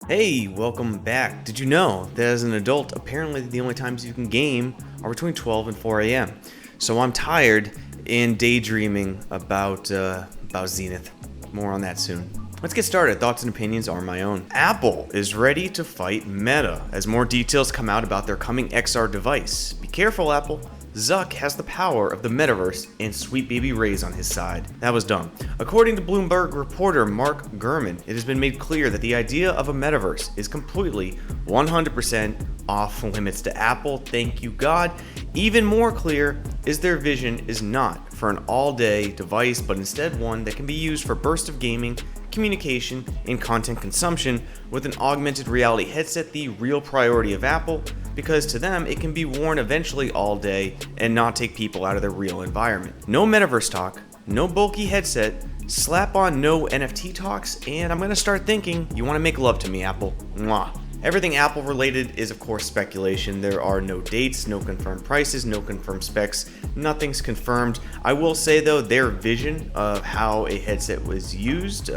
Hey, welcome back. Did you know that as an adult, apparently the only times you can game are between 12 and 4 a.m. So I'm tired and daydreaming about Zenith. More on that soon. Let's get started. Thoughts and opinions are my own. Apple is ready to fight Meta as more details come out about their coming XR device. Be careful, Apple. Zuck has the power of the metaverse and sweet baby Ray's on his side. That was dumb. According to Bloomberg reporter Mark Gurman, it has been made clear that the idea of a metaverse is completely 100% off limits to Apple. Thank you, God. Even more clear is their vision is not for an all-day device, but instead one that can be used for bursts of gaming, communication, and content consumption with an augmented reality headset, the real priority of Apple, because to them it can be worn eventually all day and not take people out of their real environment. No metaverse talk, no bulky headset, slap on no NFT talks, and I'm gonna start thinking you wanna make love to me, Apple. Mwah. Everything Apple related is of course speculation. There are no dates, no confirmed prices, no confirmed specs, nothing's confirmed. I will say though, their vision of how a headset was used,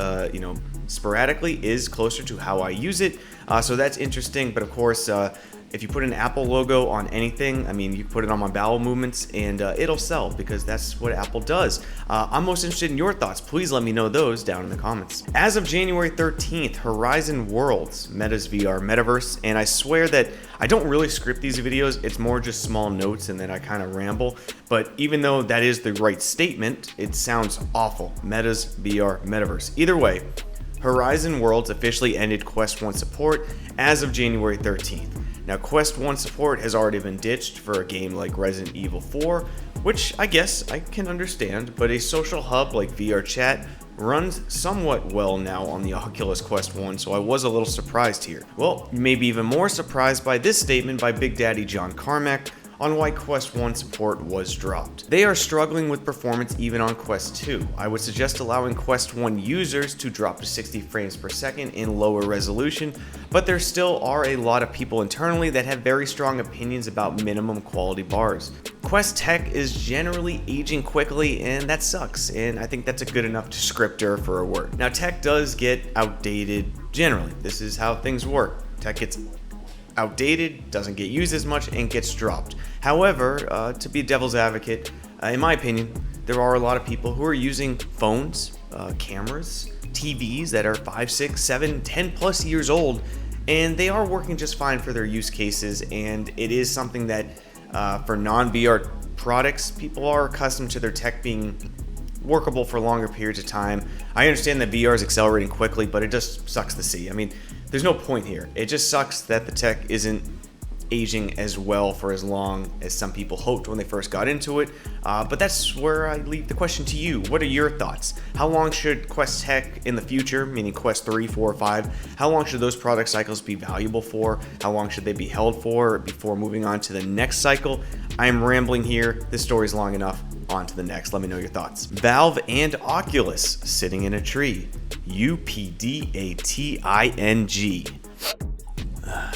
sporadically is closer to how I use it. So that's interesting, but of course, if you put an Apple logo on anything, I mean, you put it on my bowel movements and it'll sell because that's what Apple does. I'm most interested in your thoughts. Please let me know those down in the comments. As of January 13th, Horizon Worlds, Meta's VR metaverse, and I swear that I don't really script these videos. It's more just small notes and then I kind of ramble. But even though that is the right statement, it sounds awful. Meta's VR metaverse. Either way, Horizon Worlds officially ended Quest 1 support as of January 13th. Now, Quest 1 support has already been ditched for a game like Resident Evil 4, which I guess I can understand, but a social hub like VR Chat runs somewhat well now on the Oculus Quest 1, so I was a little surprised here. Well, maybe even more surprised by this statement by Big Daddy John Carmack on why Quest 1 support was dropped. They are struggling with performance even on Quest 2. I would suggest allowing Quest 1 users to drop to 60 frames per second in lower resolution, but there still are a lot of people internally that have very strong opinions about minimum quality bars. Quest tech is generally aging quickly, and that sucks, and I think that's a good enough descriptor for a word. Now, tech does get outdated generally. This is how things work. Tech gets outdated, doesn't get used as much, and gets dropped. However, to be devil's advocate, in my opinion, there are a lot of people who are using phones, cameras, TVs that are 5, 6, 7, 10 plus years old, and they are working just fine for their use cases, and it is something that for non-VR products, people are accustomed to their tech being workable for longer periods of time. I understand that VR is accelerating quickly, but it just sucks to see. I mean, there's no point here. It just sucks that the tech isn't aging as well for as long as some people hoped when they first got into it. But that's where I leave the question to you. What are your thoughts? How long should Quest tech in the future, meaning Quest 3, 4, 5, how long should those product cycles be valuable for? How long should they be held for before moving on to the next cycle? I am rambling here. This story's long enough. On to the next. Let me know your thoughts. Valve and Oculus sitting in a tree. UPDATING.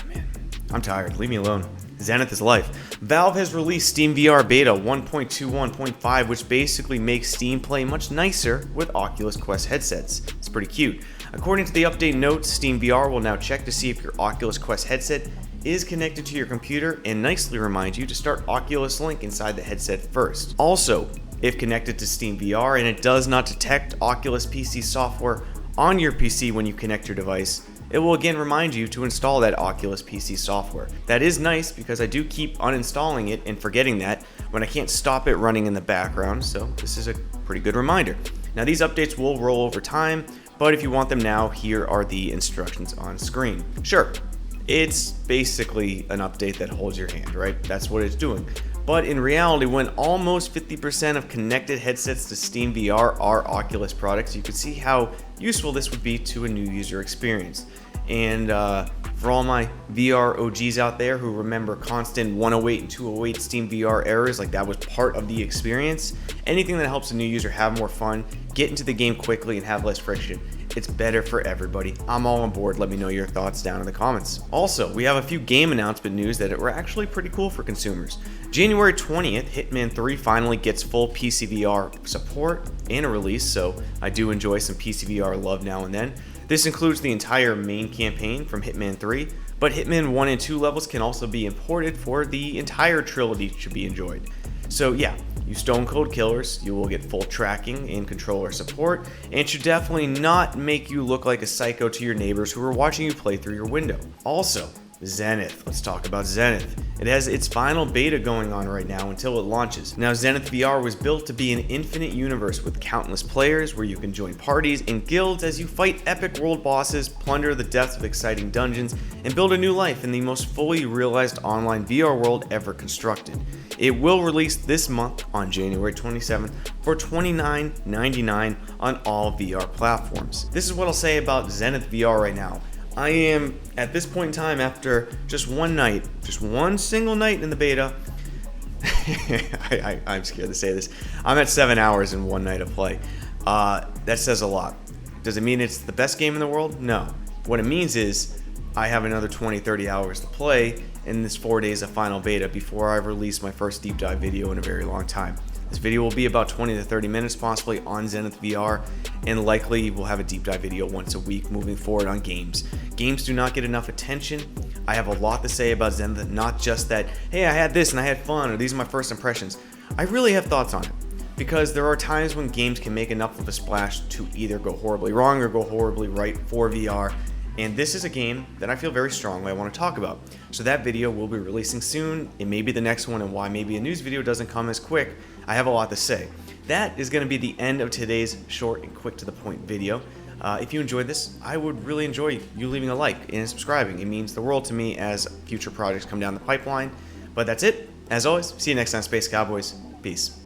Man, I'm tired. Leave me alone. Zenith is life. Valve has released Steam VR Beta 1.21.5, which basically makes Steam play much nicer with Oculus Quest headsets. It's pretty cute. According to the update notes, Steam VR will now check to see if your Oculus Quest headset is connected to your computer and nicely remind you to start Oculus Link inside the headset first. Also, if connected to Steam VR and it does not detect Oculus PC software on your PC when you connect your device, it will again remind you to install that Oculus PC software. That is nice because I do keep uninstalling it and forgetting that when I can't stop it running in the background, so this is a pretty good reminder. Now, these updates will roll over time, but if you want them now, here are the instructions on screen. Sure, it's basically an update that holds your hand, right? That's what it's doing. But in reality, when almost 50% of connected headsets to Steam VR are Oculus products, you can see how useful this would be to a new user experience. And for all my VR OGs out there who remember constant 108 and 208 Steam VR errors, like that was part of the experience, anything that helps a new user have more fun, get into the game quickly, and have less friction, it's better for everybody. I'm all on board. Let me know your thoughts down in the comments. Also, we have a few game announcement news that were actually pretty cool for consumers. January 20th, Hitman 3 finally gets full PCVR support and a release, so I do enjoy some PCVR love now and then. This includes the entire main campaign from Hitman 3, but Hitman 1 and 2 levels can also be imported for the entire trilogy to be enjoyed. So yeah, you stone cold killers, you will get full tracking and controller support, and should definitely not make you look like a psycho to your neighbors who are watching you play through your window. Also, Zenith. Let's talk about Zenith. It has its final beta going on right now until it launches. Now, Zenith VR was built to be an infinite universe with countless players where you can join parties and guilds as you fight epic world bosses, plunder the depths of exciting dungeons, and build a new life in the most fully realized online VR world ever constructed. It will release this month on January 27th for $29.99 on all VR platforms. This is what I'll say about Zenith VR right now. I am, at this point in time, after just one night, just one single night in the beta, I'm scared to say this, I'm at 7 hours in one night of play. That says a lot. Does it mean it's the best game in the world? No. What it means is I have another 20-30 hours to play in this 4 days of final beta before I release my first deep dive video in a very long time. This video will be about 20 to 30 minutes possibly on Zenith VR, and likely we'll have a deep dive video once a week moving forward on games. Games do not get enough attention. I have a lot to say about Zenith, not just that, hey, I had this and I had fun, or these are my first impressions. I really have thoughts on it, because there are times when games can make enough of a splash to either go horribly wrong or go horribly right for VR. And this is a game that I feel very strongly I want to talk about. So that video will be releasing soon. It may be the next one, and why maybe a news video doesn't come as quick, I have a lot to say. That is going to be the end of today's short and quick to the point video. If you enjoyed this, I would really enjoy you leaving a like and subscribing. It means the world to me as future projects come down the pipeline. But that's it. As always, see you next time, Space Cowboys. Peace.